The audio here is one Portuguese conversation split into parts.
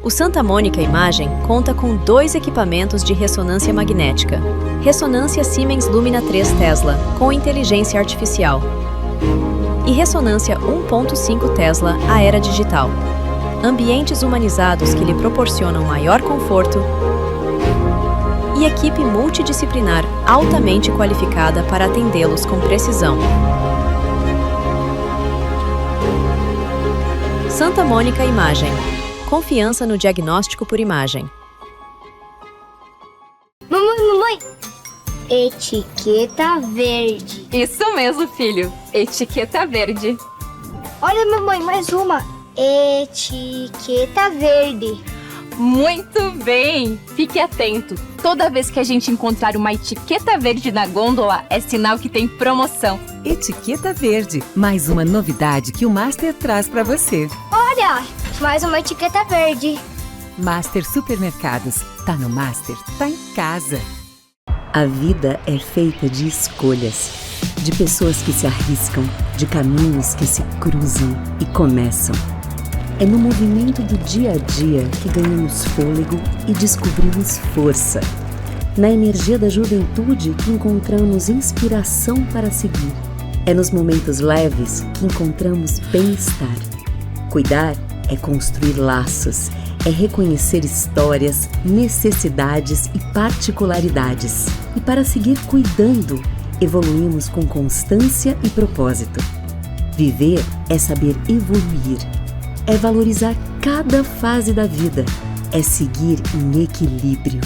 O Santa Mônica Imagem conta com 2 equipamentos de ressonância magnética. Ressonância Siemens Lumina 3 Tesla, com inteligência artificial. E ressonância 1.5 Tesla Aera Digital. Ambientes humanizados que lhe proporcionam maior conforto e equipe multidisciplinar altamente qualificada para atendê-los com precisão. Santa Mônica Imagem. Confiança no diagnóstico por imagem. Mamãe! Etiqueta verde. Isso mesmo, filho. Etiqueta verde. Olha, mamãe, mais uma. Etiqueta verde. Muito bem! Fique atento. Toda vez que a gente encontrar uma etiqueta verde na gôndola, é sinal que tem promoção. Etiqueta verde. Mais uma novidade que o Master traz para você. Olha, mais uma etiqueta verde. Master Supermercados. Tá no Master, tá em casa. A vida é feita de escolhas, de pessoas que se arriscam, de caminhos que se cruzam e começam. É no movimento do dia a dia que ganhamos fôlego e descobrimos força. Na energia da juventude que encontramos inspiração para seguir. É nos momentos leves que encontramos bem-estar. Cuidar é construir laços, é reconhecer histórias, necessidades e particularidades. E para seguir cuidando, evoluímos com constância e propósito. Viver é saber evoluir. É valorizar cada fase da vida, é seguir em equilíbrio.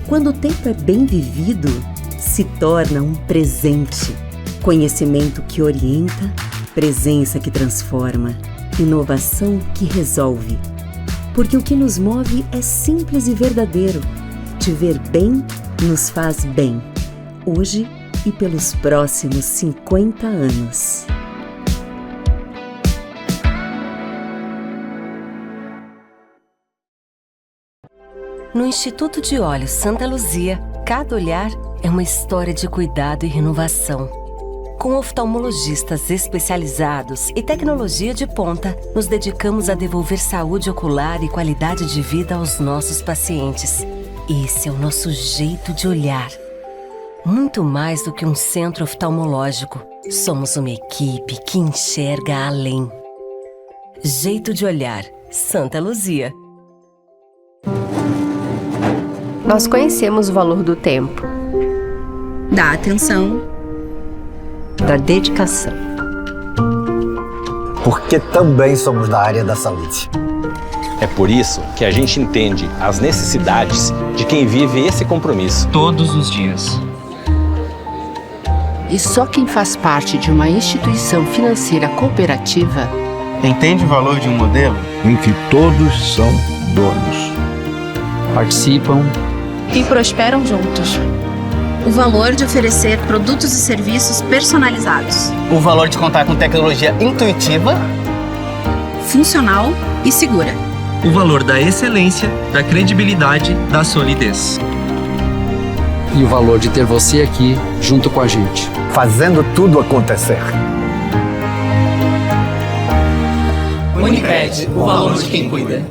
Quando o tempo é bem vivido, se torna um presente. Conhecimento que orienta, presença que transforma, inovação que resolve. Porque o que nos move é simples e verdadeiro. Te ver bem nos faz bem, hoje e pelos próximos 50 anos. No Instituto de Olhos Santa Luzia, cada olhar é uma história de cuidado e renovação. Com oftalmologistas especializados e tecnologia de ponta, nos dedicamos a devolver saúde ocular e qualidade de vida aos nossos pacientes. Esse é o nosso jeito de olhar. Muito mais do que um centro oftalmológico, somos uma equipe que enxerga além. Jeito de olhar, Santa Luzia. Nós conhecemos o valor do tempo, da atenção, da dedicação. Porque também somos da área da saúde. É por isso que a gente entende as necessidades de quem vive esse compromisso todos os dias. E só quem faz parte de uma instituição financeira cooperativa entende o valor de um modelo em que todos são donos, participam e prosperam juntos. O valor de oferecer produtos e serviços personalizados. O valor de contar com tecnologia intuitiva, funcional e segura. O valor da excelência, da credibilidade, da solidez. E o valor de ter você aqui junto com a gente, fazendo tudo acontecer. Unicred, o valor de quem cuida.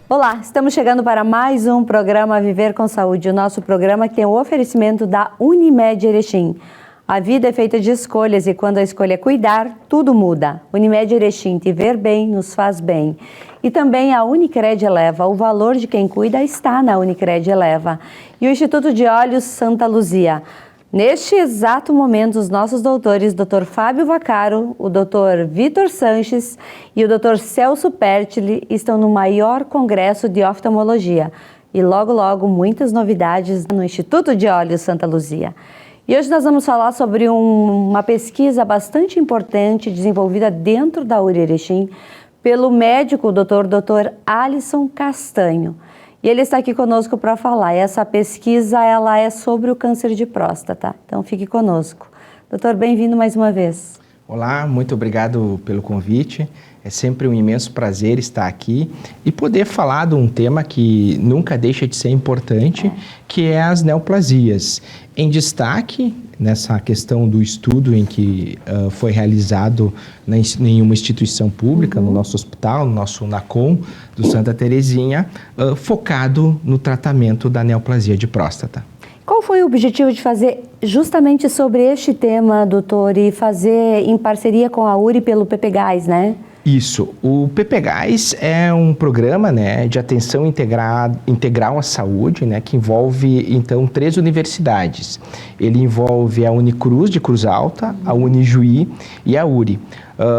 Olá, estamos chegando para mais um programa Viver com Saúde, o nosso programa que tem o oferecimento da Unimed Erechim. A vida é feita de escolhas e quando a escolha é cuidar, tudo muda. Unimed Erechim, te ver bem nos faz bem. E também a Unicred Eleva, o valor de quem cuida está na Unicred Eleva. E o Instituto de Olhos Santa Luzia. Neste exato momento, os nossos doutores, Dr. Fábio Vaccaro, o Dr. Vitor Sanches e o Dr. Celso Pertile estão no maior congresso de oftalmologia. E logo, logo, muitas novidades no Instituto de Olhos Santa Luzia. E hoje nós vamos falar sobre uma pesquisa bastante importante desenvolvida dentro da URI Erechim pelo médico Dr. Alisson Castanho. E ele está aqui conosco para falar. Essa pesquisa ela é sobre o câncer de próstata. Então fique conosco. Doutor, bem-vindo mais uma vez. Olá, muito obrigado pelo convite. É sempre um imenso prazer estar aqui e poder falar de um tema que nunca deixa de ser importante, que é as neoplasias. Em destaque, nessa questão do estudo em que foi realizado em uma instituição pública, no nosso hospital, no nosso NACOM do Santa Terezinha, focado no tratamento da neoplasia de próstata. Qual foi o objetivo de fazer justamente sobre este tema, doutor, e fazer em parceria com a URI pelo PPGás, né? Isso. O PPGás é um programa, né, de atenção integral à saúde, né, que envolve, então, 3 universidades. Ele envolve a Unicruz de Cruz Alta, a Unijuí e a URI.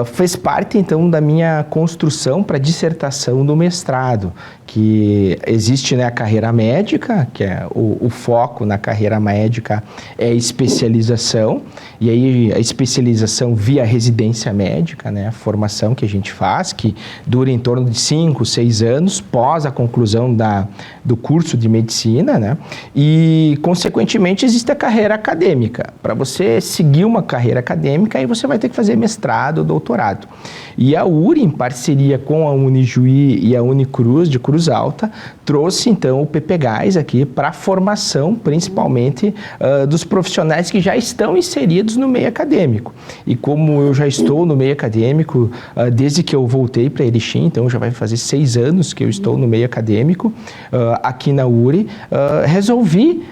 Fez parte, então, da minha construção para dissertação do mestrado, que existe, né, a carreira médica, que é o foco na carreira médica é a especialização, e aí a especialização via residência médica, né, a formação que a gente faz, que dura em torno de 5, 6 anos, pós a conclusão do curso de medicina, né, e, consequentemente, existe a carreira acadêmica. Para você seguir uma carreira acadêmica, aí você vai ter que fazer mestrado, doutorado. E a URI, em parceria com a Unijuí e a Unicruz de Cruz Alta, trouxe então o PPGás aqui para a formação, principalmente dos profissionais que já estão inseridos no meio acadêmico. E como eu já estou no meio acadêmico desde que eu voltei para Erechim, então já vai fazer 6 anos que eu estou no meio acadêmico aqui na URI, resolvi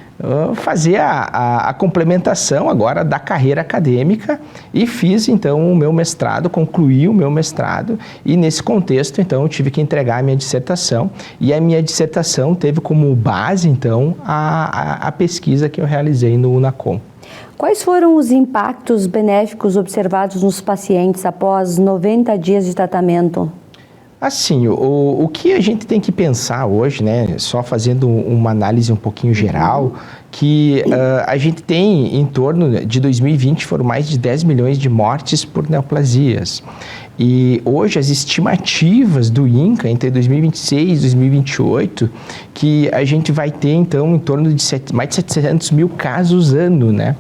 fazer a complementação agora da carreira acadêmica e fiz então o meu mestrado, concluí o meu mestrado e nesse contexto então eu tive que entregar a minha dissertação e a minha dissertação teve como base então a pesquisa que eu realizei no UNACOM. Quais foram os impactos benéficos observados nos pacientes após 90 dias de tratamento? Assim, o que a gente tem que pensar hoje, né, só fazendo uma análise um pouquinho geral, que a gente tem em torno de 2020 foram mais de 10 milhões de mortes por neoplasias. E hoje as estimativas do INCA entre 2026 e 2028, que a gente vai ter então em torno de mais de 700 mil casos ano, né?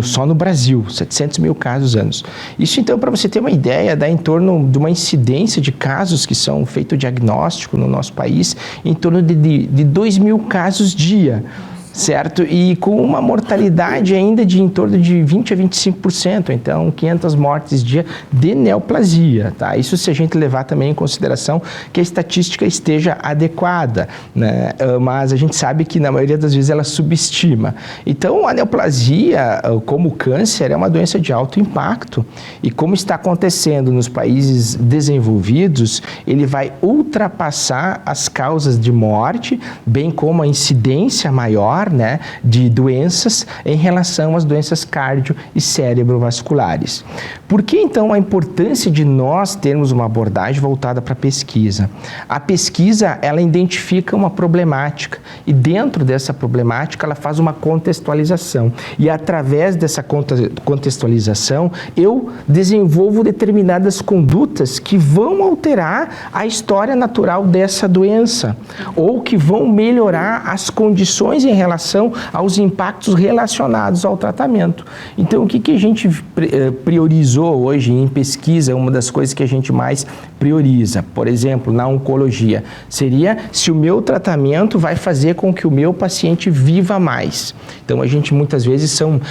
Só no Brasil, 700 mil casos anos. Isso então, para você ter uma ideia, dá em torno de uma incidência de casos que são feito diagnóstico no nosso país, em torno de 2 mil casos dia. Certo? E com uma mortalidade ainda de em torno de 20% a 25%, então 500 mortes dia de neoplasia, tá? Isso se a gente levar também em consideração que a estatística esteja adequada, né? Mas a gente sabe que na maioria das vezes ela subestima. Então a neoplasia, como câncer, é uma doença de alto impacto e como está acontecendo nos países desenvolvidos, ele vai ultrapassar as causas de morte, bem como a incidência maior, né, de doenças em relação às doenças cardio e cerebrovasculares. Por que então a importância de nós termos uma abordagem voltada para a pesquisa? A pesquisa, ela identifica uma problemática e dentro dessa problemática ela faz uma contextualização e através dessa contextualização eu desenvolvo determinadas condutas que vão alterar a história natural dessa doença ou que vão melhorar as condições em relação aos impactos relacionados ao tratamento. Então, o que a gente priorizou hoje em pesquisa, uma das coisas que a gente mais prioriza, por exemplo, na oncologia, seria se o meu tratamento vai fazer com que o meu paciente viva mais. Então, a gente muitas vezes são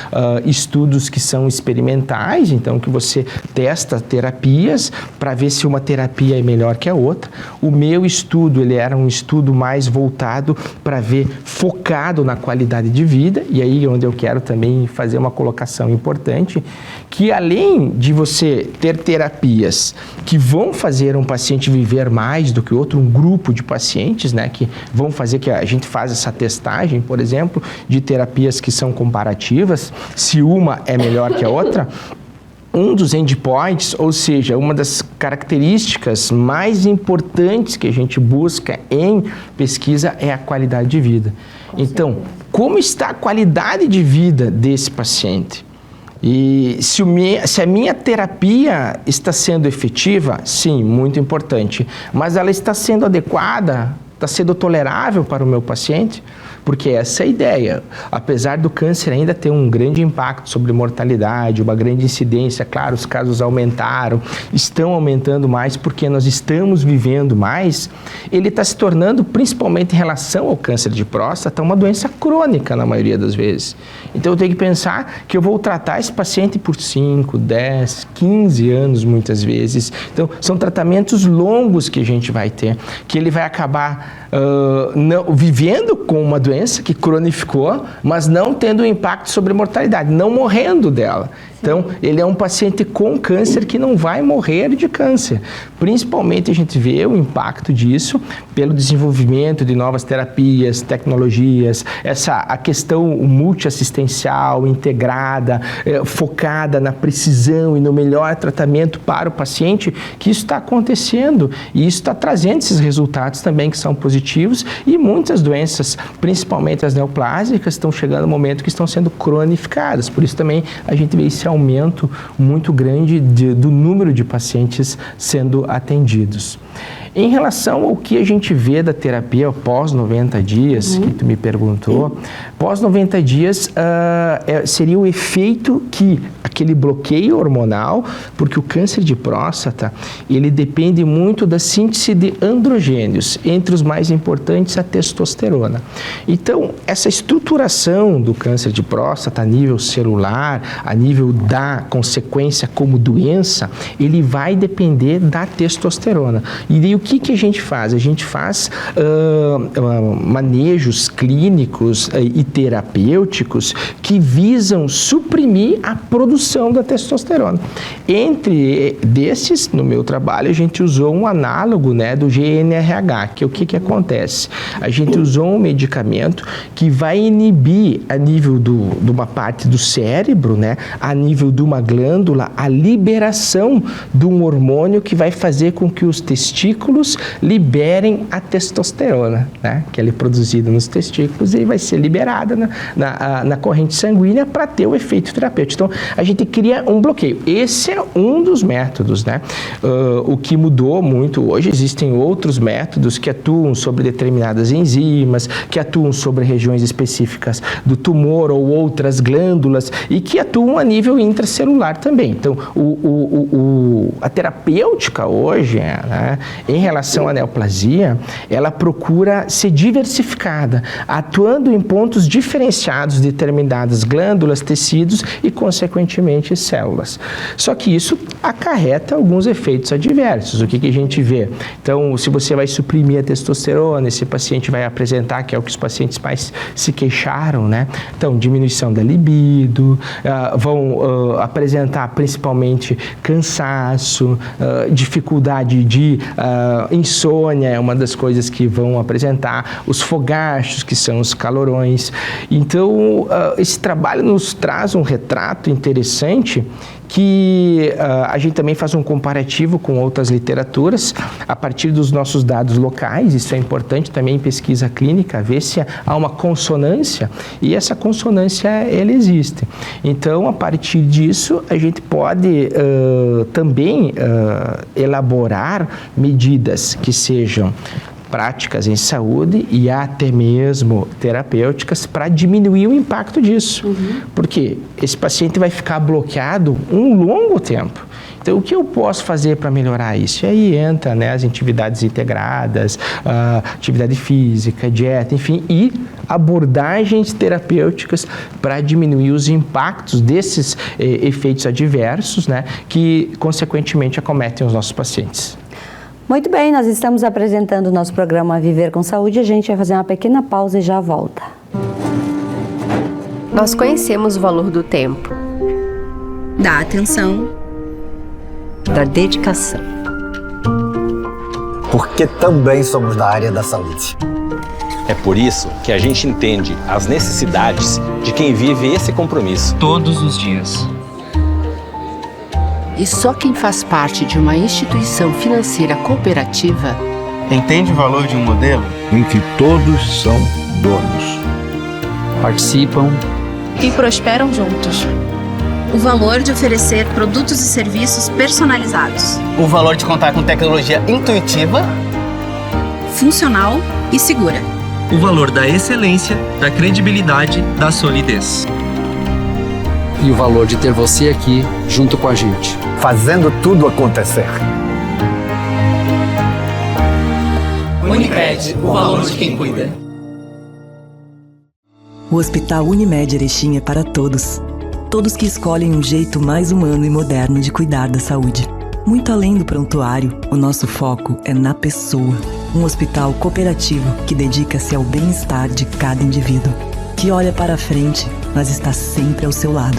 estudos que são experimentais, então que você testa terapias para ver se uma terapia é melhor que a outra. O meu estudo, ele era um estudo mais voltado para ver, focado na qualidade de vida, e aí onde eu quero também fazer uma colocação importante, que além de você ter terapias que vão fazer um paciente viver mais do que outro, um grupo de pacientes, né, que vão fazer que a gente faz essa testagem, por exemplo, de terapias que são comparativas, se uma é melhor que a outra, um dos endpoints, ou seja, uma das características mais importantes que a gente busca em pesquisa é a qualidade de vida. Então, como está a qualidade de vida desse paciente? E se a minha terapia está sendo efetiva, sim, muito importante, mas ela está sendo adequada Está sendo tolerável para o meu paciente? Porque essa é a ideia. Apesar do câncer ainda ter um grande impacto sobre mortalidade, uma grande incidência, claro, os casos aumentaram, estão aumentando mais porque nós estamos vivendo mais, ele está se tornando, principalmente em relação ao câncer de próstata, uma doença crônica na maioria das vezes. Então eu tenho que pensar que eu vou tratar esse paciente por 5, 10, 15 anos muitas vezes. Então são tratamentos longos que a gente vai ter, que ele vai acabar vivendo com uma doença que cronificou, mas não tendo impacto sobre a mortalidade, não morrendo dela. Então, ele é um paciente com câncer que não vai morrer de câncer. Principalmente a gente vê o impacto disso pelo desenvolvimento de novas terapias, tecnologias, a questão multiassistencial, integrada, focada na precisão e no melhor tratamento para o paciente, que isso está acontecendo e isso está trazendo esses resultados também que são positivos, e muitas doenças, principalmente as neoplásicas, estão chegando no momento que estão sendo cronificadas. Por isso também a gente vê esse aumento muito grande do número de pacientes sendo atendidos. Em relação ao que a gente vê da terapia pós 90 dias, que tu me perguntou, pós 90 dias seria o efeito que aquele bloqueio hormonal, porque o câncer de próstata, ele depende muito da síntese de androgênios, entre os mais importantes a testosterona. Então, essa estruturação do câncer de próstata a nível celular, a nível da consequência como doença, ele vai depender da testosterona. E daí o que a gente faz? A gente faz manejos clínicos e terapêuticos que visam suprimir a produção da testosterona. Entre desses, no meu trabalho, a gente usou um análogo, né, do GNRH, que é o que acontece? A gente usou um medicamento que vai inibir a nível de uma parte do cérebro, né, a nível de uma glândula, a liberação de um hormônio que vai fazer com que os testículos liberem a testosterona, né, que ela é produzida nos testículos e vai ser liberada na corrente sanguínea para ter o efeito terapêutico. Então, a gente cria um bloqueio. Esse é um dos métodos, né? O que mudou muito hoje, existem outros métodos que atuam sobre determinadas enzimas, que atuam sobre regiões específicas do tumor ou outras glândulas e que atuam a nível intracelular também. Então, a terapêutica hoje, né, em relação à neoplasia, ela procura ser diversificada, atuando em pontos diferenciados de determinadas glândulas, tecidos e, consequentemente, células. Só que isso acarreta alguns efeitos adversos. O que a gente vê? Então, se você vai suprimir a testosterona, esse paciente vai apresentar, que é o que os pacientes mais se queixaram, né? Então, diminuição da libido, vão apresentar principalmente cansaço, dificuldade de insônia, é uma das coisas que vão apresentar, os fogachos, que são os calorões. Então, esse trabalho nos traz um retrato interessante que a gente também faz um comparativo com outras literaturas a partir dos nossos dados locais. Isso é importante também em pesquisa clínica, ver se há uma consonância, e essa consonância ela existe. Então, a partir disso, a gente pode também elaborar medidas que sejam práticas em saúde e até mesmo terapêuticas para diminuir o impacto disso. Porque esse paciente vai ficar bloqueado um longo tempo. Então, o que eu posso fazer para melhorar isso? E aí entra, né, as atividades integradas, atividade física, dieta, enfim, e abordagens terapêuticas para diminuir os impactos desses efeitos adversos, né, que, consequentemente, acometem os nossos pacientes. Muito bem, nós estamos apresentando o nosso programa Viver com Saúde. A gente vai fazer uma pequena pausa e já volta. Nós conhecemos o valor do tempo, da atenção, da dedicação. Porque também somos da área da saúde. É por isso que a gente entende as necessidades de quem vive esse compromisso todos os dias. E só quem faz parte de uma instituição financeira cooperativa entende o valor de um modelo em que todos são donos, participam e prosperam juntos. O valor de oferecer produtos e serviços personalizados. O valor de contar com tecnologia intuitiva, funcional e segura. O valor da excelência, da credibilidade, da solidez. E o valor de ter você aqui junto com a gente. Fazendo tudo acontecer. Unimed, o valor de quem cuida. O Hospital Unimed Erechim é para todos. Todos que escolhem um jeito mais humano e moderno de cuidar da saúde. Muito além do prontuário, o nosso foco é na pessoa. Um hospital cooperativo que dedica-se ao bem-estar de cada indivíduo. Que olha para frente, mas está sempre ao seu lado.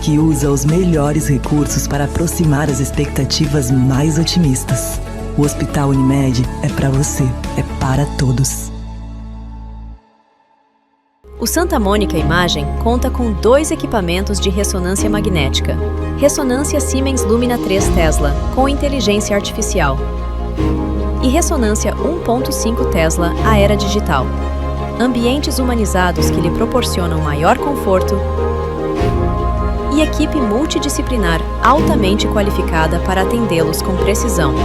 Que usa os melhores recursos para aproximar as expectativas mais otimistas. O Hospital Unimed é para você, é para todos. O Santa Mônica Imagem conta com 2 equipamentos de ressonância magnética. Ressonância Siemens Lumina 3 Tesla, com inteligência artificial. E ressonância 1.5 Tesla, a era digital. Ambientes humanizados que lhe proporcionam maior conforto e equipe multidisciplinar altamente qualificada para atendê-los com precisão.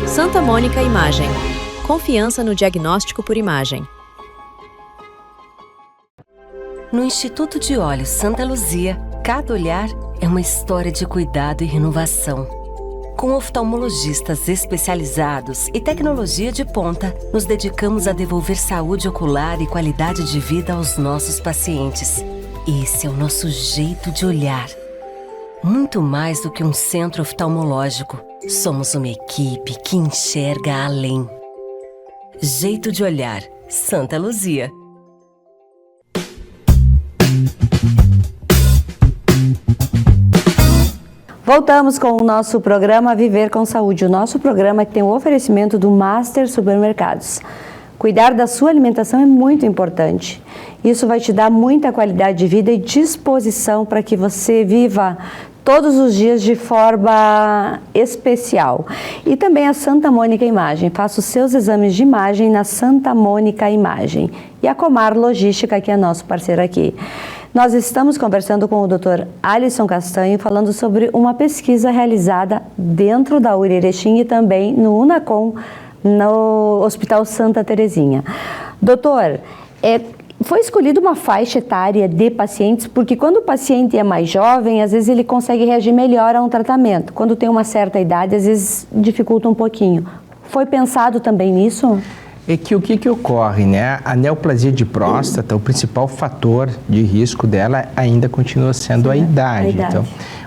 Santa Mônica Imagem. Confiança no diagnóstico por imagem. No Instituto de Olhos Santa Luzia, cada olhar é uma história de cuidado e renovação. Com oftalmologistas especializados e tecnologia de ponta, nos dedicamos a devolver saúde ocular e qualidade de vida aos nossos pacientes. Esse é o nosso jeito de olhar. Muito mais do que um centro oftalmológico, somos uma equipe que enxerga além. Jeito de olhar, Santa Luzia. Voltamos com o nosso programa Viver com Saúde. O nosso programa que tem o oferecimento do Master Supermercados. Cuidar da sua alimentação é muito importante. Isso vai te dar muita qualidade de vida e disposição para que você viva todos os dias de forma especial. E também a Santa Mônica Imagem. Faça os seus exames de imagem na Santa Mônica Imagem. E a Comar Logística, que é nosso parceiro aqui. Nós estamos conversando com o Dr. Alisson Castanho, falando sobre uma pesquisa realizada dentro da URI Erechim e também no Unacom, no Hospital Santa Terezinha. Doutor, foi escolhida uma faixa etária de pacientes, porque quando o paciente é mais jovem, às vezes ele consegue reagir melhor a um tratamento. Quando tem uma certa idade, às vezes dificulta um pouquinho. Foi pensado também nisso? É que o que ocorre, né? A neoplasia de próstata, o principal fator de risco dela ainda continua sendo a idade. Então,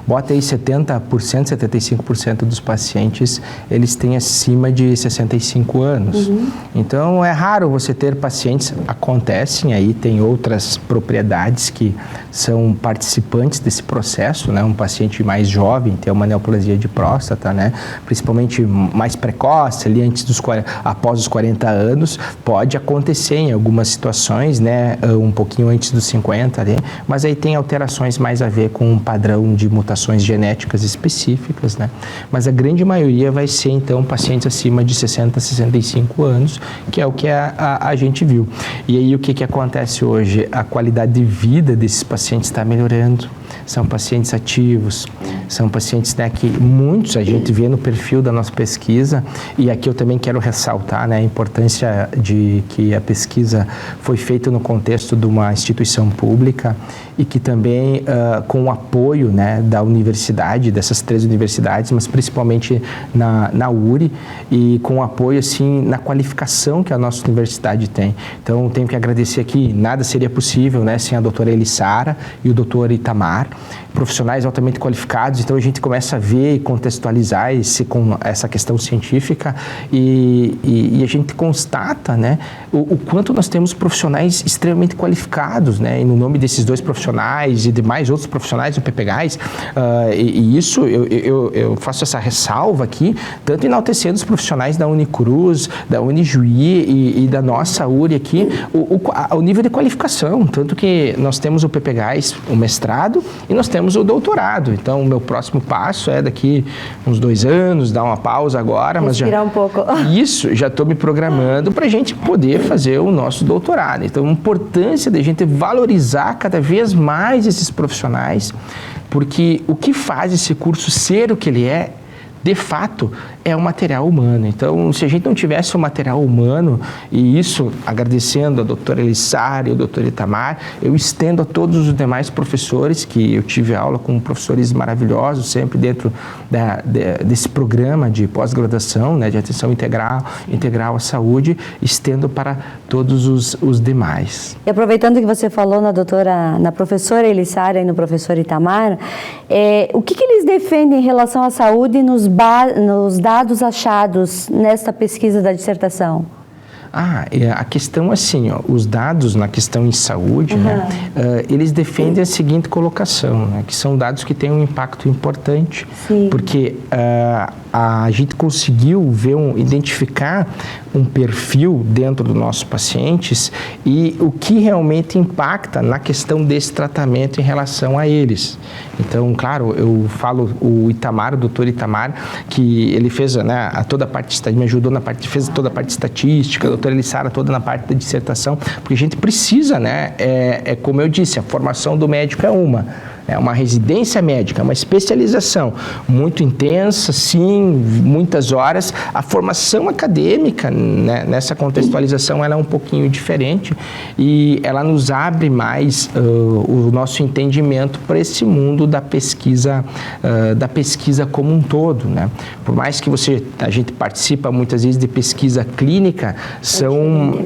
bota aí 70%, 75% dos pacientes, eles têm acima de 65 anos. Então, é raro você ter pacientes, acontecem aí, tem outras propriedades que são participantes desse processo, né? Um paciente mais jovem tem uma neoplasia de próstata, né? Principalmente mais precoce, ali após os 40 anos, pode acontecer em algumas situações, né? Um pouquinho antes dos 50, né? Mas aí tem alterações mais a ver com um padrão de mutações genéticas específicas, né? Mas a grande maioria vai ser, então, pacientes acima de 60, 65 anos, que é o que a gente viu. E aí, o que acontece hoje? A qualidade de vida desses pacientes está melhorando. São pacientes ativos, são pacientes, né, que muitos a gente vê no perfil da nossa pesquisa, e aqui eu também quero ressaltar, né, a importância de que a pesquisa foi feita no contexto de uma instituição pública e que também com o apoio, né, da universidade, dessas 3 universidades, mas principalmente na URI, e com o apoio, assim, na qualificação que a nossa universidade tem. Então, tenho que agradecer aqui, nada seria possível, né, sem a doutora Elissara e o doutor Itamar, profissionais altamente qualificados. Então a gente começa a ver e contextualizar com essa questão científica e a gente constata, né, o quanto nós temos profissionais extremamente qualificados, né, e no nome desses 2 profissionais e de mais outros profissionais do PPGás, e isso eu faço essa ressalva aqui, tanto enaltecendo os profissionais da Unicruz, da Unijuí e da nossa URI aqui, o nível de qualificação, tanto que nós temos o PPGás, o mestrado, e nós temos o doutorado. Então, o meu próximo passo é daqui uns 2 anos, dar uma pausa agora, mas respirar um pouco. Isso, já estou me programando para a gente poder fazer o nosso doutorado. Então, a importância da gente valorizar cada vez mais esses profissionais, porque o que faz esse curso ser o que ele é de fato, é o material humano. Então, se a gente não tivesse o material humano, e isso agradecendo a doutora Elissara e o doutor Itamar, eu estendo a todos os demais professores, que eu tive aula com professores maravilhosos, sempre dentro desse programa de pós-graduação, né, de atenção integral à saúde, estendo para todos os demais. E aproveitando que você falou na professora Elissara e no professor Itamar, o que eles defendem em relação à saúde nos dados achados nesta pesquisa da dissertação? A questão assim, os dados na questão em saúde, né, eles defendem a seguinte colocação, né, que são dados que têm um impacto importante, porque a gente conseguiu identificar um perfil dentro dos nossos pacientes e o que realmente impacta na questão desse tratamento em relação a eles. Então, claro, eu falo o doutor Itamar, que ele fez, né, toda a parte, me ajudou fez toda a parte estatística, a doutora Elissara toda na parte da dissertação, porque a gente precisa, né, como eu disse, a formação do médico é uma residência médica, uma especialização muito intensa, sim, muitas horas. A formação acadêmica, né, nessa contextualização, ela é um pouquinho diferente e ela nos abre mais o nosso entendimento para esse mundo da pesquisa como um todo, né? Por mais que a gente participa muitas vezes de pesquisa clínica,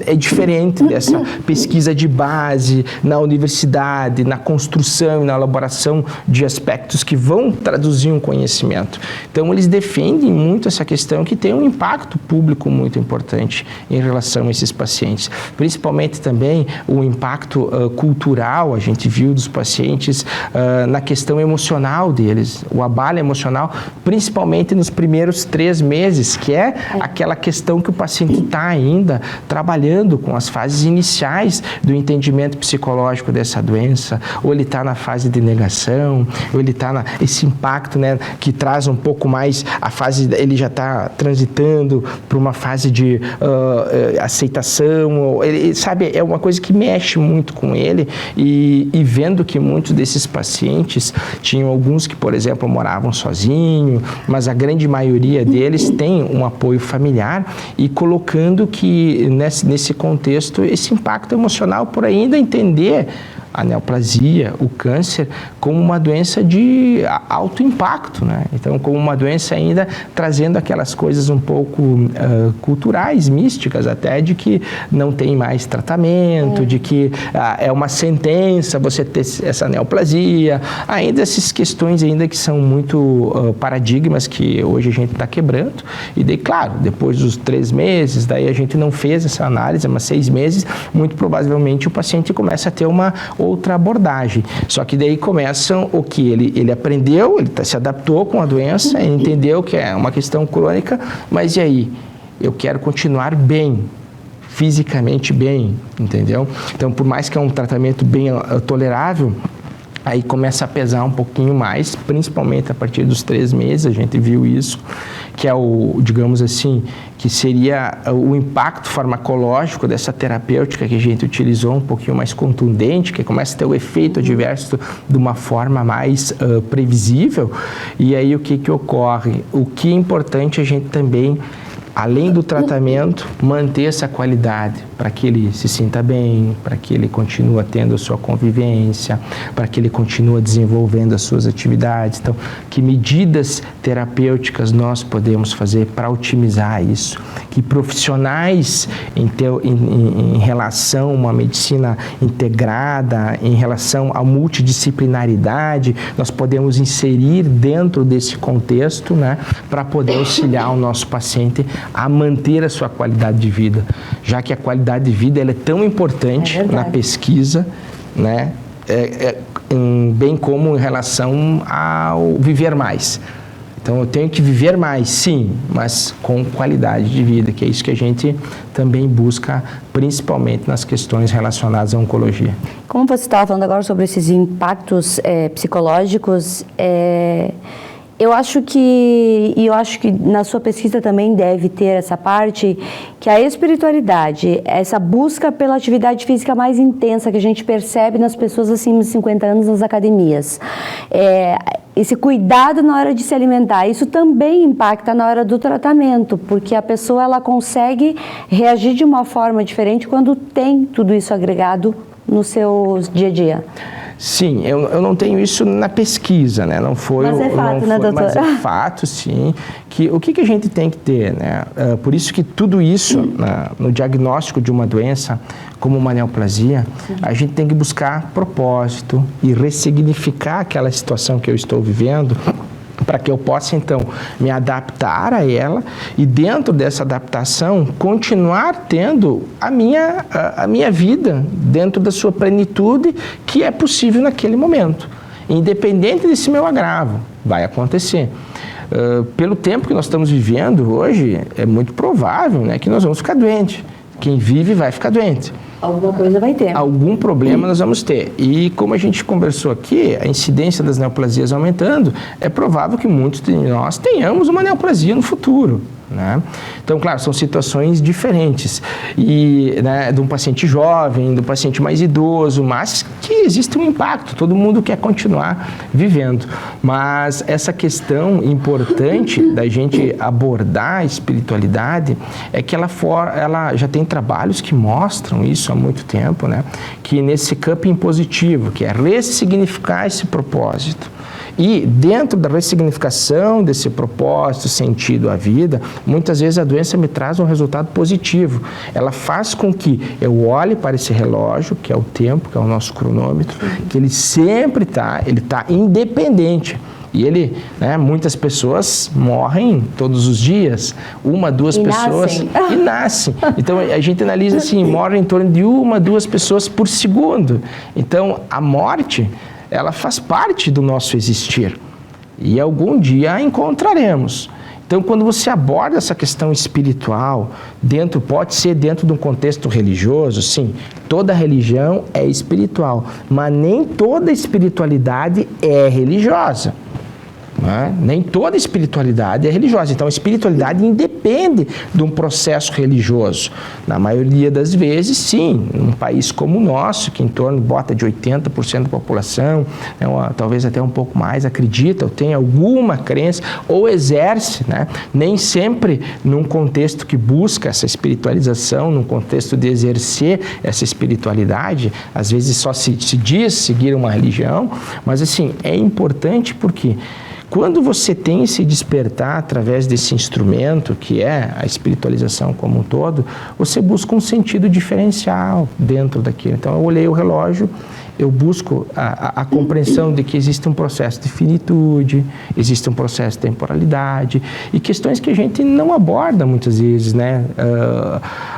é diferente dessa pesquisa de base na universidade, na construção e na elaboração de aspectos que vão traduzir um conhecimento. Então, eles defendem muito essa questão que tem um impacto público muito importante em relação a esses pacientes. Principalmente também o impacto cultural, a gente viu dos pacientes na questão emocional deles, o abalo emocional, principalmente nos primeiros 3 meses, que é aquela questão que o paciente está ainda trabalhando com as fases iniciais do entendimento psicológico dessa doença, ou ele está na fase de negação, ou ele está esse impacto, né, que traz um pouco mais a fase, ele já está transitando para uma fase de aceitação, ele, sabe, é uma coisa que mexe muito com ele e vendo que muitos desses pacientes tinham alguns que, por exemplo, moravam sozinhos, mas a grande maioria deles tem um apoio familiar e colocando que nesse contexto esse impacto emocional por ainda entender a neoplasia, o câncer, como uma doença de alto impacto, né? Então, como uma doença ainda trazendo aquelas coisas um pouco culturais, místicas até, de que não tem mais tratamento, de que é uma sentença você ter essa neoplasia, ainda essas questões ainda que são muito paradigmas que hoje a gente está quebrando. E daí, claro, depois dos 3 meses, daí a gente não fez essa análise, mas 6 meses, muito provavelmente o paciente começa a ter uma outra abordagem. Só que daí começam o que ele aprendeu, ele se adaptou com a doença, ele entendeu que é uma questão crônica, mas e aí? Eu quero continuar bem, fisicamente bem, entendeu? Então, por mais que é um tratamento bem tolerável, aí começa a pesar um pouquinho mais, principalmente a partir dos 3 meses, a gente viu isso, que é digamos assim, que seria o impacto farmacológico dessa terapêutica que a gente utilizou um pouquinho mais contundente, que começa a ter o efeito adverso de uma forma mais previsível. E aí o que ocorre? O que é importante a gente também, além do tratamento, manter essa qualidade para que ele se sinta bem, para que ele continue tendo a sua convivência, para que ele continue desenvolvendo as suas atividades. Então, que medidas terapêuticas nós podemos fazer para otimizar isso? Que profissionais em relação a uma medicina integrada, em relação à multidisciplinaridade, nós podemos inserir dentro desse contexto, né, para poder auxiliar o nosso paciente a manter a sua qualidade de vida, já que a qualidade de vida ela é tão importante na pesquisa, né, bem como em relação ao viver mais. Então, eu tenho que viver mais, sim, mas com qualidade de vida, que é isso que a gente também busca, principalmente nas questões relacionadas à oncologia. Como você estava falando agora sobre esses impactos psicológicos, eu acho que na sua pesquisa também deve ter essa parte que a espiritualidade, essa busca pela atividade física mais intensa que a gente percebe nas pessoas acima de 50 anos nas academias, esse cuidado na hora de se alimentar, isso também impacta na hora do tratamento, porque a pessoa ela consegue reagir de uma forma diferente quando tem tudo isso agregado no seu dia a dia. Sim, eu não tenho isso na pesquisa, né? Não foi, mas é fato, né, doutor? Mas é fato, sim, que o que a gente tem que ter, né? Por isso que tudo isso, no diagnóstico de uma doença como uma neoplasia, a gente tem que buscar propósito e ressignificar aquela situação que eu estou vivendo, para que eu possa, então, me adaptar a ela e, dentro dessa adaptação, continuar tendo a minha vida dentro da sua plenitude, que é possível naquele momento. Independente desse meu agravo, vai acontecer. Pelo tempo que nós estamos vivendo hoje, é muito provável, né, que nós vamos ficar doentes. Quem vive vai ficar doente. Alguma coisa vai ter. Algum problema nós vamos ter. E como a gente conversou aqui, a incidência das neoplasias aumentando, é provável que muitos de nós tenhamos uma neoplasia no futuro, né? Então, claro, são situações diferentes. E, né, de um paciente jovem, do paciente mais idoso, mas que existe um impacto. Todo mundo quer continuar vivendo. Mas essa questão importante da gente abordar a espiritualidade é que ela já tem trabalhos que mostram isso há muito tempo, né? Que nesse camping positivo, que é ressignificar esse propósito. E dentro da ressignificação desse propósito, sentido à vida, muitas vezes a doença me traz um resultado positivo. Ela faz com que eu olhe para esse relógio, que é o tempo, que é o nosso cronômetro, que ele sempre está independente. E ele, né, muitas pessoas morrem todos os dias, 1, 2 pessoas e nascem. Então a gente analisa assim, morrem em torno de 1, 2 pessoas por segundo. Então a morte, ela faz parte do nosso existir e algum dia a encontraremos. Então, quando você aborda essa questão espiritual, pode ser dentro de um contexto religioso, sim, toda religião é espiritual, mas nem toda espiritualidade é religiosa. Nem toda espiritualidade é religiosa. Então, a espiritualidade independe de um processo religioso. Na maioria das vezes, sim. Num país como o nosso, que em torno de 80% da população, talvez até um pouco mais, acredita ou tem alguma crença ou exerce, né? Nem sempre num contexto que busca essa espiritualização, num contexto de exercer essa espiritualidade, às vezes só se diz seguir uma religião, mas assim, é importante porque quando você tem esse despertar através desse instrumento, que é a espiritualização como um todo, você busca um sentido diferencial dentro daquilo. Então, eu olhei o relógio, eu busco a compreensão de que existe um processo de finitude, existe um processo de temporalidade e questões que a gente não aborda muitas vezes, né?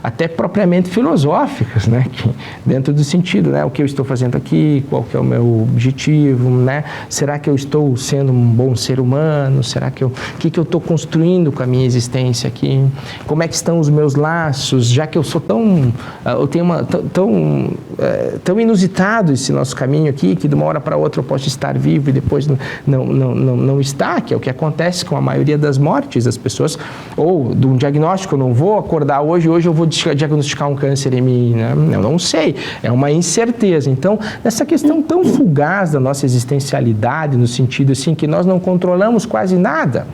Até propriamente filosóficas, né? Que, dentro do sentido, né? O que eu estou fazendo aqui, qual que é o meu objetivo, né? Será que eu estou sendo um bom ser humano? Será que o que eu estou construindo com a minha existência aqui? Como é que estão os meus laços? Já que eu sou eu tenho tão inusitado esse nosso caminho aqui, que de uma hora para outra eu posso estar vivo e depois não estar, que é o que acontece com a maioria das mortes das pessoas, ou de um diagnóstico, eu não vou acordar hoje eu vou diagnosticar um câncer em mim, né? Eu não sei, é uma incerteza. Então, essa questão tão fugaz da nossa existencialidade, no sentido assim, que nós não controlamos quase nada,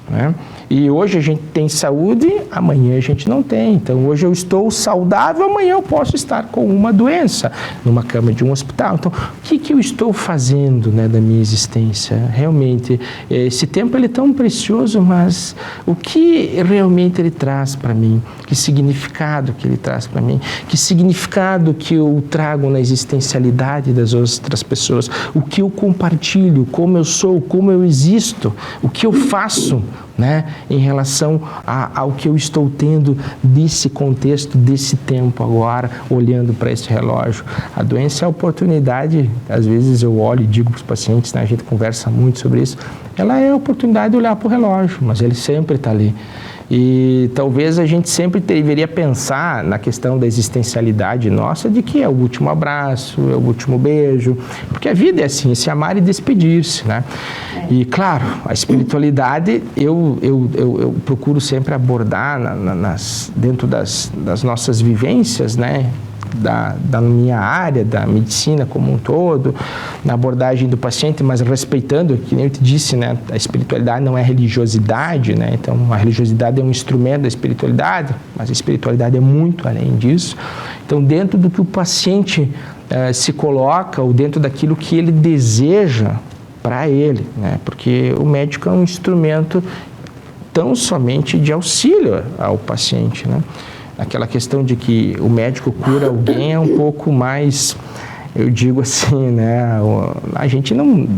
né? E hoje a gente tem saúde, amanhã a gente não tem. Então, hoje eu estou saudável, amanhã eu posso estar com uma doença, numa cama de um hospital. Então, o que eu estou fazendo, né, da minha existência? Realmente, esse tempo ele é tão precioso, mas o que realmente ele traz para mim? Que significado que ele traz para mim? Que significado que eu trago na existencialidade das outras pessoas? O que eu compartilho? Como eu sou? Como eu existo? O que eu faço, né, em relação ao que eu estou tendo desse contexto, desse tempo agora, olhando para esse relógio. A doença é a oportunidade, às vezes eu olho e digo para os pacientes, né, a gente conversa muito sobre isso, ela é a oportunidade de olhar para o relógio, mas ele sempre está ali. E talvez a gente sempre deveria pensar na questão da existencialidade nossa, de que é o último abraço, é o último beijo, porque a vida é assim, se amar e despedir-se, né? E claro, a espiritualidade eu procuro sempre abordar dentro das nossas vivências, né? da minha área, da medicina como um todo, na abordagem do paciente, mas respeitando, que nem eu te disse, né, a espiritualidade não é religiosidade, né, então a religiosidade é um instrumento da espiritualidade, mas a espiritualidade é muito além disso. Então, dentro do que o paciente se coloca, ou dentro daquilo que ele deseja para ele, né, porque o médico é um instrumento tão somente de auxílio ao paciente, né. Aquela questão de que o médico cura alguém é um pouco mais, eu digo assim, né, a gente não,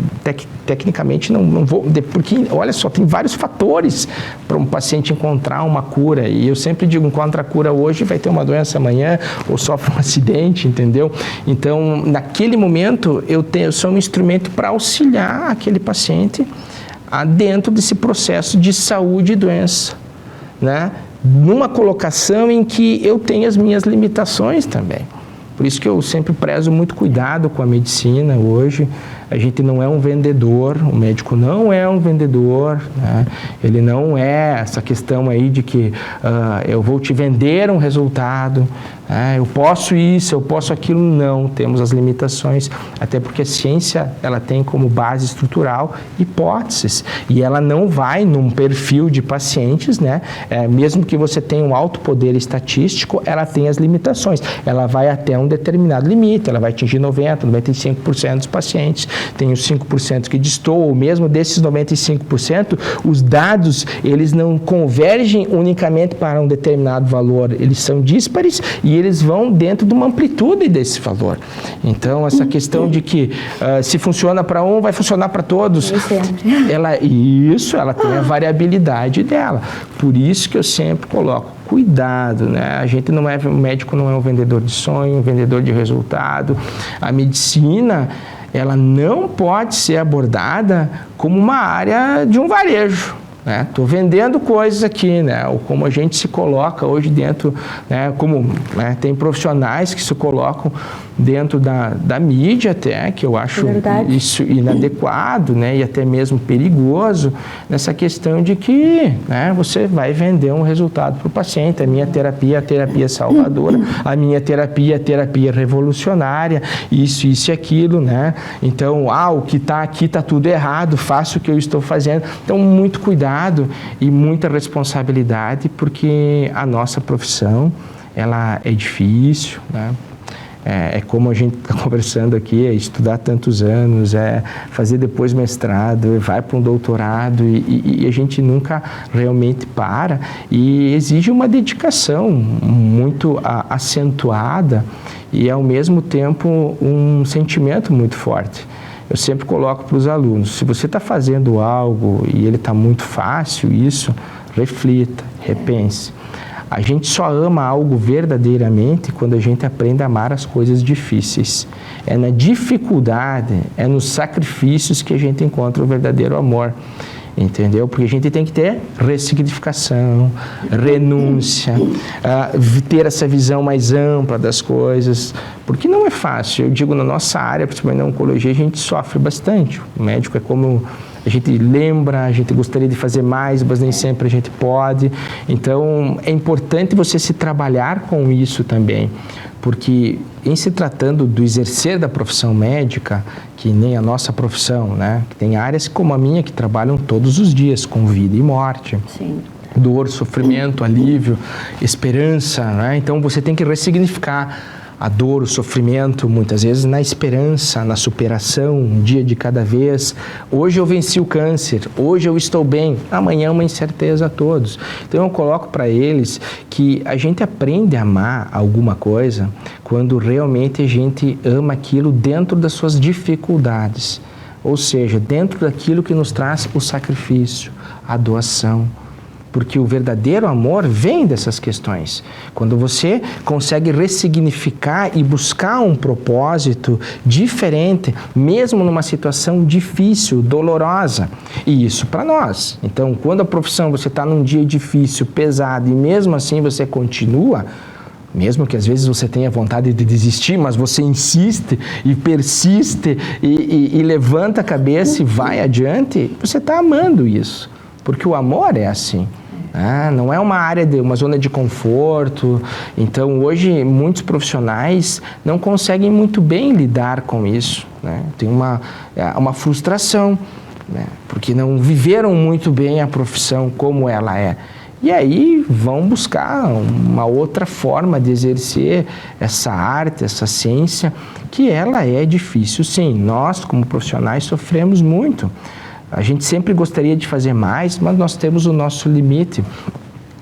tecnicamente não vou, porque olha só, tem vários fatores para um paciente encontrar uma cura, e eu sempre digo, encontra a cura hoje, vai ter uma doença amanhã, ou sofre um acidente, entendeu? Então, naquele momento, eu sou um instrumento para auxiliar aquele paciente dentro desse processo de saúde e doença, né? Numa colocação em que eu tenho as minhas limitações também. Por isso que eu sempre prezo muito cuidado com a medicina hoje. A gente não é um vendedor, o médico não é um vendedor, né? Ele não é essa questão aí de que eu vou te vender um resultado, eu posso isso, eu posso aquilo. Não, temos as limitações, até porque a ciência ela tem como base estrutural hipóteses, e ela não vai num perfil de pacientes, né? Mesmo que você tenha um alto poder estatístico, ela tem as limitações, ela vai até um determinado limite, ela vai atingir 90%, 95% dos pacientes, tem os 5% que destoam, mesmo desses 95%, os dados, eles não convergem unicamente para um determinado valor, eles são díspares e eles vão dentro de uma amplitude desse valor. Então, essa questão de que se funciona para um, vai funcionar para todos, ela tem a variabilidade dela. Por isso que eu sempre coloco cuidado, né? O médico não é um vendedor de sonho, um vendedor de resultado. A medicina, ela não pode ser abordada como uma área de um varejo. Estou vendendo coisas aqui, né? Ou como a gente se coloca hoje dentro, né? Como, né? Tem profissionais que se colocam dentro da mídia até, que eu acho isso inadequado, né? E até mesmo perigoso, nessa questão de que, né? Você vai vender um resultado para o paciente. A minha terapia é a terapia salvadora, a minha terapia é a terapia revolucionária, isso e aquilo, né? Então, o que está aqui está tudo errado, faço o que eu estou fazendo. Então, muito cuidado e muita responsabilidade, porque a nossa profissão, ela é difícil, né? É como a gente está conversando aqui, é estudar tantos anos, é fazer depois mestrado, vai para um doutorado e a gente nunca realmente para, e exige uma dedicação muito acentuada e, ao mesmo tempo, um sentimento muito forte. Eu sempre coloco para os alunos, se você está fazendo algo e ele está muito fácil, reflita, repense. A gente só ama algo verdadeiramente quando a gente aprende a amar as coisas difíceis. É na dificuldade, é nos sacrifícios que a gente encontra o verdadeiro amor. Entendeu? Porque a gente tem que ter ressignificação, renúncia, ter essa visão mais ampla das coisas, porque não é fácil. Eu digo, na nossa área, principalmente na oncologia, a gente sofre bastante. O médico é como... A gente lembra, a gente gostaria de fazer mais, mas nem sempre a gente pode. Então, é importante você se trabalhar com isso também, porque em se tratando do exercer da profissão médica, que nem a nossa profissão, né? Tem áreas como a minha que trabalham todos os dias com vida e morte. Sim. Dor, sofrimento, alívio, esperança, né? Então, você tem que ressignificar a dor, o sofrimento, muitas vezes na esperança, na superação, um dia de cada vez. Hoje eu venci o câncer, hoje eu estou bem, amanhã é uma incerteza a todos. Então eu coloco para eles que a gente aprende a amar alguma coisa quando realmente a gente ama aquilo dentro das suas dificuldades, ou seja, dentro daquilo que nos traz o sacrifício, a doação. Porque o verdadeiro amor vem dessas questões. Quando você consegue ressignificar e buscar um propósito diferente, mesmo numa situação difícil, dolorosa. E isso para nós. Então, quando a profissão, você está num dia difícil, pesado, e mesmo assim você continua, mesmo que às vezes você tenha vontade de desistir, mas você insiste e persiste e levanta a cabeça e vai adiante, você está amando isso. Porque o amor é assim. Não é uma área uma zona de conforto. Então, hoje, muitos profissionais não conseguem muito bem lidar com isso, né? Tem uma frustração, né? Porque não viveram muito bem a profissão como ela é. E aí vão buscar uma outra forma de exercer essa arte, essa ciência, que ela é difícil, sim. Nós, como profissionais, sofremos muito. A gente sempre gostaria de fazer mais, mas nós temos o nosso limite.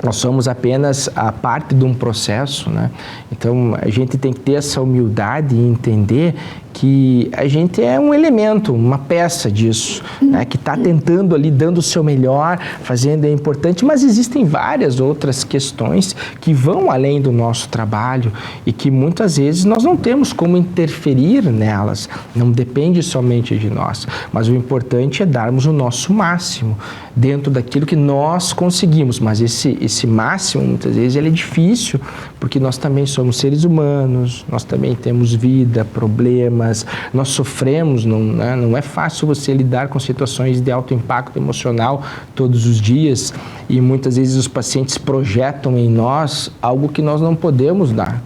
Nós somos apenas a parte de um processo, né? Então, a gente tem que ter essa humildade e entender que a gente é um elemento, uma peça disso, né? Que está tentando ali, dando o seu melhor, fazendo é importante, mas existem várias outras questões que vão além do nosso trabalho e que muitas vezes nós não temos como interferir nelas, não depende somente de nós, mas o importante é darmos o nosso máximo dentro daquilo que nós conseguimos, mas esse máximo, muitas vezes, ele é difícil, porque nós também somos seres humanos, nós também temos vida, problemas, nós sofremos, não é fácil você lidar com situações de alto impacto emocional todos os dias, e muitas vezes os pacientes projetam em nós algo que nós não podemos dar.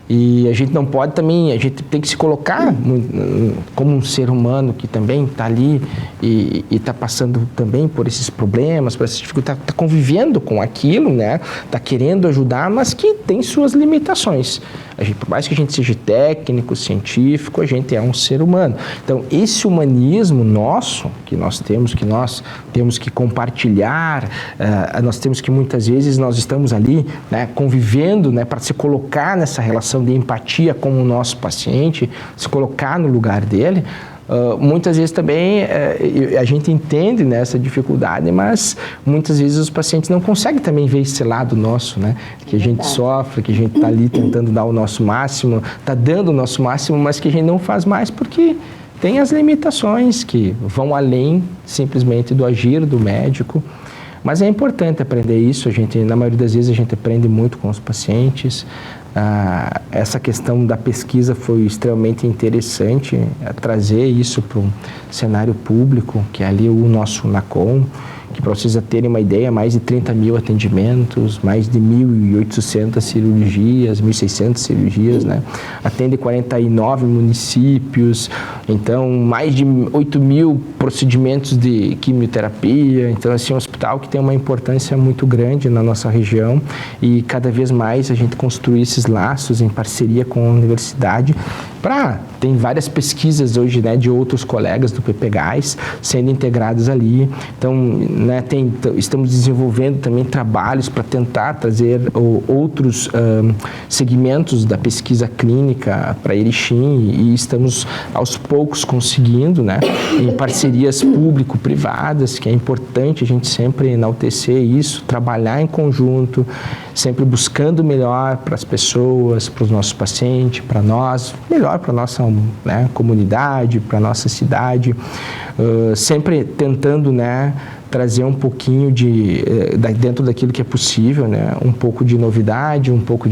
E a gente não pode também, a gente tem que se colocar como um ser humano que também está ali e está passando também por esses problemas, por essas dificuldades, está convivendo com aquilo, né? Está querendo ajudar, mas que tem suas limitações. Por mais que a gente seja técnico, científico, a gente é um ser humano. Então, esse humanismo nosso, que nós temos que compartilhar, nós temos que muitas vezes nós estamos ali, né, convivendo, né, para se colocar nessa relação de empatia com o nosso paciente, se colocar no lugar dele. Muitas vezes também a gente entende nessa dificuldade, mas muitas vezes os pacientes não conseguem também ver esse lado nosso, né? Que a gente sofre, que a gente está ali tentando dar o nosso máximo, está dando o nosso máximo, mas que a gente não faz mais porque tem as limitações que vão além simplesmente do agir do médico. Mas é importante aprender isso, na maioria das vezes a gente aprende muito com os pacientes. Essa questão da pesquisa foi extremamente interessante, trazer isso para um cenário público, que é ali o nosso NACOM, que para vocês terem uma ideia, mais de 30 mil atendimentos, mais de 1.800 cirurgias, 1.600 cirurgias, né? Atende 49 municípios, então mais de 8 mil procedimentos de quimioterapia, então assim, um hospital que tem uma importância muito grande na nossa região e cada vez mais a gente construir esses laços em parceria com a universidade tem várias pesquisas hoje, né, de outros colegas do PPGás sendo integrados ali, então, né, estamos desenvolvendo também trabalhos para tentar trazer outros segmentos da pesquisa clínica para Erechim e estamos aos poucos conseguindo, né, em parcerias público-privadas, que é importante a gente sempre enaltecer isso, trabalhar em conjunto, sempre buscando o melhor para as pessoas, para os nossos pacientes, para nós, melhor para a nossa, né, comunidade, para a nossa cidade, sempre tentando, né, trazer um pouquinho dentro daquilo que é possível, né, um pouco de novidade, um pouco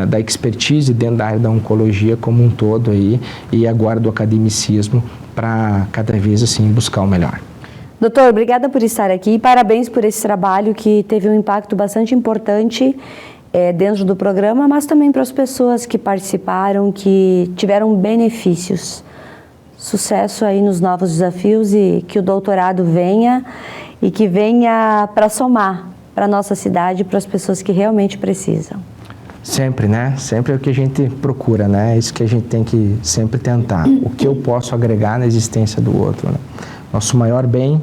da expertise dentro da área da oncologia como um todo aí, e agora do academicismo para cada vez assim buscar o melhor. Doutor, obrigada por estar aqui e parabéns por esse trabalho que teve um impacto bastante importante dentro do programa, mas também para as pessoas que participaram, que tiveram benefícios. Sucesso aí nos novos desafios e que o doutorado venha e que venha para somar para a nossa cidade e para as pessoas que realmente precisam. Sempre, né? Sempre é o que a gente procura, né? É isso que a gente tem que sempre tentar. O que eu posso agregar na existência do outro, né? Nosso maior bem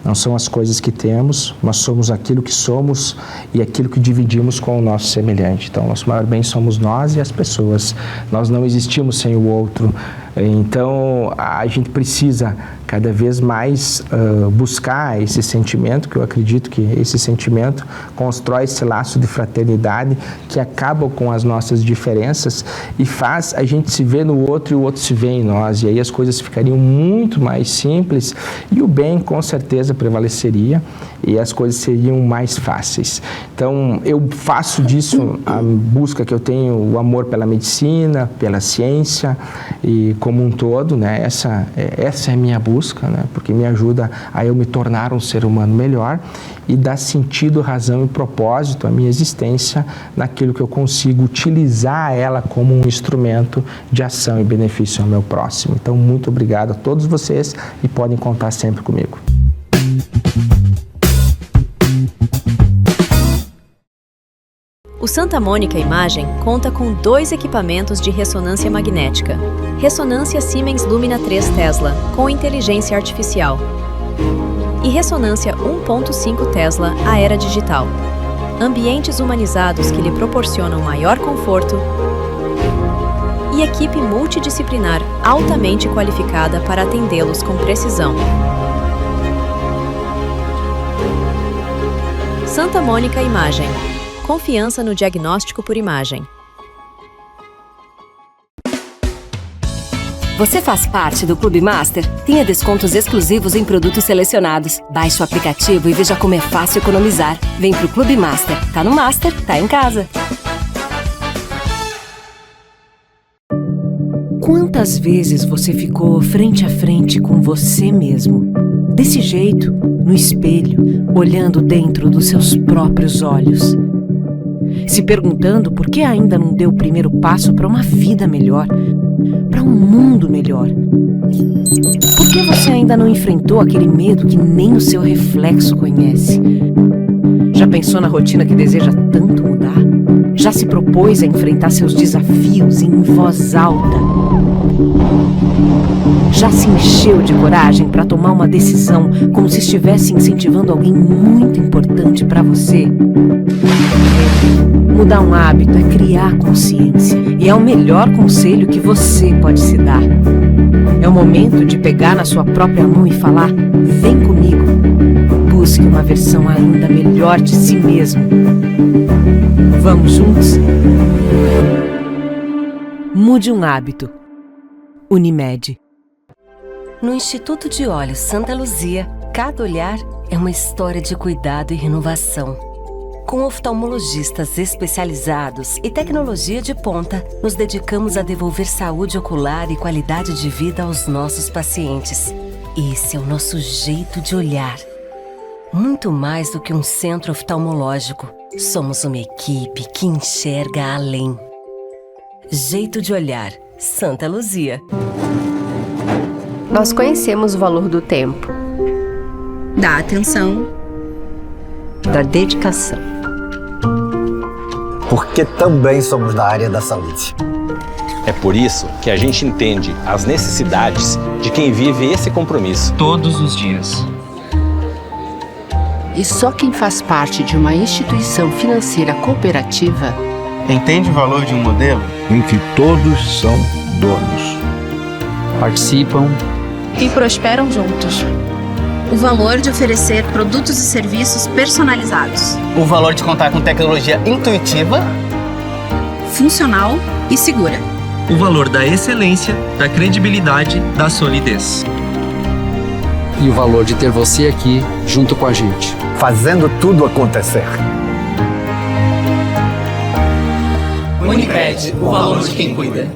não são as coisas que temos, mas somos aquilo que somos e aquilo que dividimos com o nosso semelhante. Então, nosso maior bem somos nós e as pessoas. Nós não existimos sem o outro. Então, a gente precisa cada vez mais buscar esse sentimento, que eu acredito que esse sentimento constrói esse laço de fraternidade que acaba com as nossas diferenças e faz a gente se ver no outro e o outro se vê em nós. E aí as coisas ficariam muito mais simples e o bem com certeza prevaleceria e as coisas seriam mais fáceis. Então, eu faço disso a busca que eu tenho, o amor pela medicina, pela ciência e como um todo, né? Essa é a minha busca, né? Porque me ajuda a eu me tornar um ser humano melhor e dar sentido, razão e propósito à minha existência naquilo que eu consigo utilizar ela como um instrumento de ação e benefício ao meu próximo. Então, muito obrigado a todos vocês e podem contar sempre comigo. O Santa Mônica Imagem conta com 2 equipamentos de ressonância magnética. Ressonância Siemens Lumina 3 Tesla, com inteligência artificial. E ressonância 1.5 Tesla, a era digital. Ambientes humanizados que lhe proporcionam maior conforto e equipe multidisciplinar altamente qualificada para atendê-los com precisão. Santa Mônica Imagem. Confiança no diagnóstico por imagem. Você faz parte do Clube Master? Tenha descontos exclusivos em produtos selecionados. Baixe o aplicativo e veja como é fácil economizar. Vem pro Clube Master. Tá no Master, tá em casa. Quantas vezes você ficou frente a frente com você mesmo? Desse jeito, no espelho, olhando dentro dos seus próprios olhos. Se perguntando por que ainda não deu o primeiro passo para uma vida melhor, para um mundo melhor. Por que você ainda não enfrentou aquele medo que nem o seu reflexo conhece? Já pensou na rotina que deseja tanto mudar? Já se propôs a enfrentar seus desafios em voz alta? Já se encheu de coragem para tomar uma decisão como se estivesse incentivando alguém muito importante para você? Mudar um hábito é criar consciência e é o melhor conselho que você pode se dar. É o momento de pegar na sua própria mão e falar: vem comigo. Busque uma versão ainda melhor de si mesmo. Vamos juntos? Mude um hábito. Unimed. No Instituto de Olhos Santa Luzia, cada olhar é uma história de cuidado e renovação. Com oftalmologistas especializados e tecnologia de ponta, nos dedicamos a devolver saúde ocular e qualidade de vida aos nossos pacientes. Esse é o nosso jeito de olhar. Muito mais do que um centro oftalmológico, somos uma equipe que enxerga além. Jeito de olhar, Santa Luzia. Nós conhecemos o valor do tempo, da atenção, da dedicação. Porque também somos da área da saúde. É por isso que a gente entende as necessidades de quem vive esse compromisso todos os dias. E só quem faz parte de uma instituição financeira cooperativa entende o valor de um modelo em que todos são donos. Participam e prosperam juntos. O valor de oferecer produtos e serviços personalizados. O valor de contar com tecnologia intuitiva, funcional e segura. O valor da excelência, da credibilidade, da solidez. E o valor de ter você aqui junto com a gente. Fazendo tudo acontecer. Unimed, o valor de quem cuida.